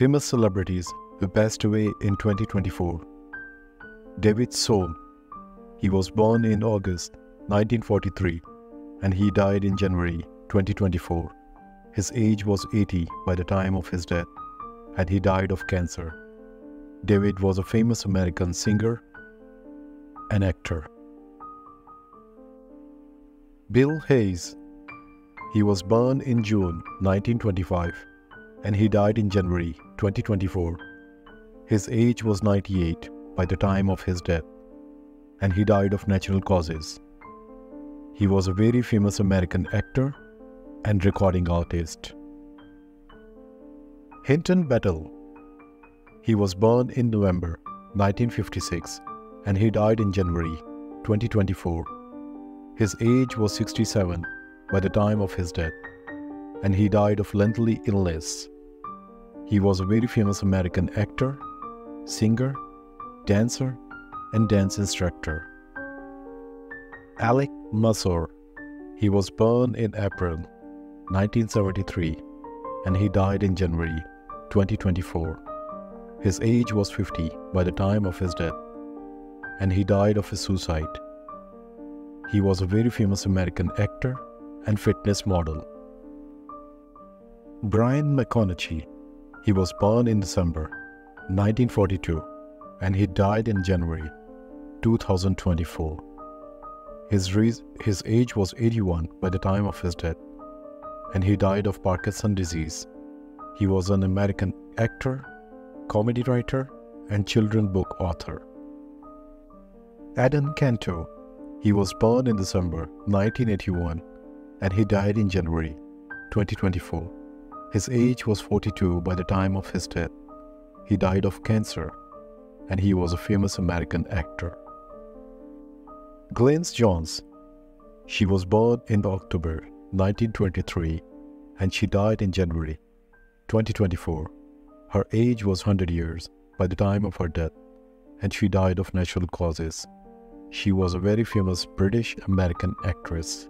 Famous celebrities who passed away in 2024. David Soul. He was born in August 1943 and he died in January 2024. His age was 80 by the time of his death and he died of cancer. David was a famous American singer and actor. Bill Hayes. He was born in June 1925 and he died in January 2024. His age was 98 by the time of his death and he died of natural causes. He was a very famous American actor and recording artist. Hinton Battle. He was born in November 1956 and he died in January 2024. His age was 67 by the time of his death and he died of lethal illness. He was a very famous American actor, singer, dancer, and dance instructor. Alec Masur. He was born in April 1973 and he died in January 2024. His age was 50 by the time of his death and he died of a suicide. He was a very famous American actor and fitness model. Brian McConaughey. He was born in December 1942 and he died in January 2024. His age was 81 by the time of his death and he died of Parkinson's disease. He was an American actor, comedy writer, and children's book author. Adam Canto. He was born in December 1981 and he died in January 2024. His age was 42 by the time of his death. He died of cancer and he was a famous American actor. Glynn Jones. She was born in October 1923 and she died in January 2024. Her age was 100 years by the time of her death and she died of natural causes. She was a very famous British-American actress.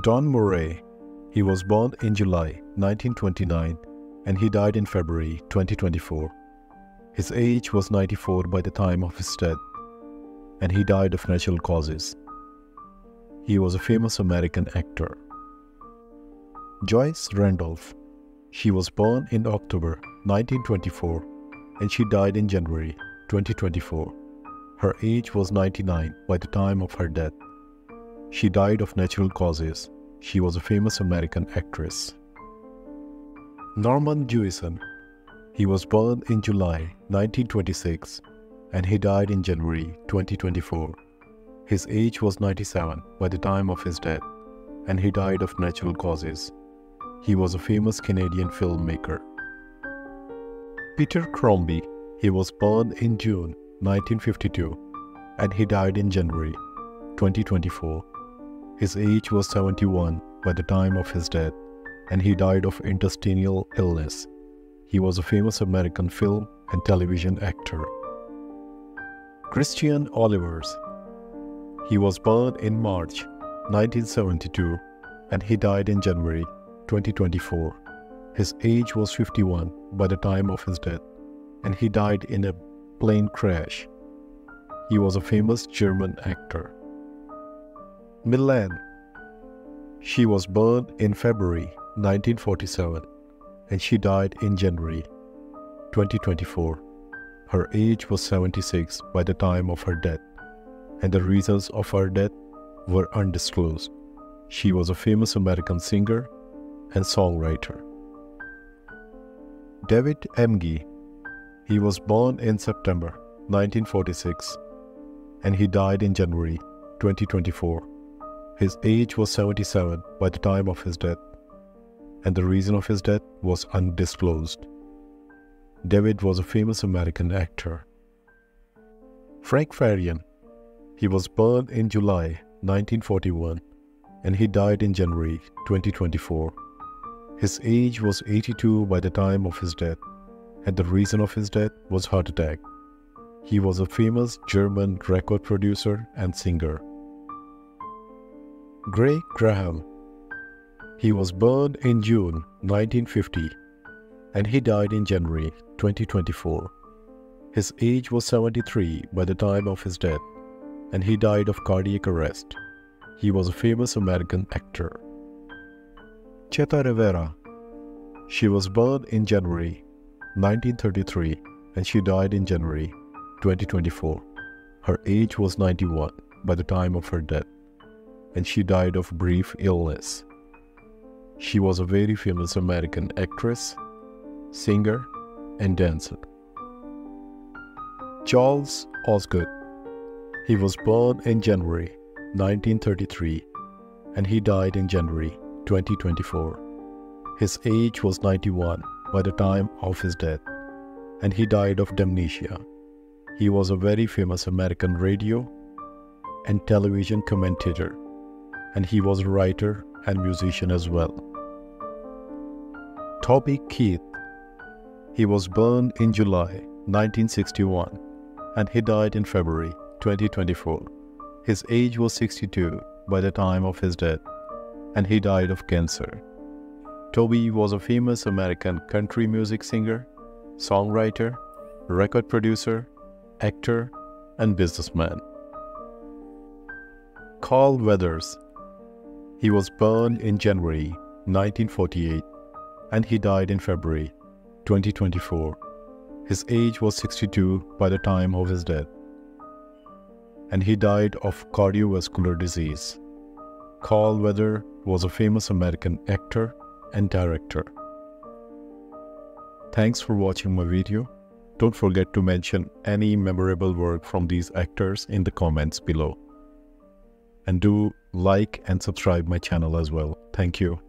Don Murray. He was born in July 1929 and he died in February 2024. His age was 94 by the time of his death and he died of natural causes. He was a famous American actor. Joyce Randolph. She was born in October 1924 and she died in January 2024. Her age was 99 by the time of her death. She died of natural causes. She was a famous American actress. Norman Jewison. He was born in July 1926 and he died in January 2024. His age was 97 by the time of his death and he died of natural causes. He was a famous Canadian filmmaker. Peter Crombie. He was born in June 1952 and he died in January 2024. His age was 71 by the time of his death and he died of intestinal illness. He was a famous American film and television actor. Christian Olivers. He was born in March 1972 and he died in January 2024. His age was 51 by the time of his death and he died in a plane crash. He was a famous German actor. Milan. She was born in February 1947 and she died in January 2024. Her age was 76 by the time of her death and the reasons of her death were undisclosed. She was a famous American singer and songwriter. David Emge. He was born in September 1946 and he died in January 2024. His age was 77 by the time of his death and the reason of his death was undisclosed. David was a famous American actor. Frank Farian. He was born in July 1941 and he died in January 2024. His age was 82 by the time of his death and the reason of his death was heart attack. He was a famous German record producer and singer. Gray Graham. He was born in June 1950 and he died in January 2024. His age was 73 by the time of his death, and he died of cardiac arrest. He was a famous American actor. Cheta Rivera. She was born in January 1933 and she died in January 2024. Her age was 91 by the time of her death, and she died of brief illness. She was a very famous American actress, singer, and dancer. Charles Osgood. He was born in January 1933 and he died in January 2024. His age was 91 by the time of his death, and he died of dementia. He was a very famous American radio and television commentator, and he was a writer and musician as well. Toby Keith. He was born in July 1961 and he died in February 2024. His age was 62 by the time of his death, and he died of cancer. Toby was a famous American country music singer, songwriter, record producer, actor, and businessman. Carl Weathers. He was born in January 1948 and he died in February 2024. His age was 62 by the time of his death, and he died of cardiovascular disease. Carl Weathers was a famous American actor and director. Thanks for watching my video. Don't forget to mention any memorable work from these actors in the comments below. And do like and subscribe my channel as well. Thank you.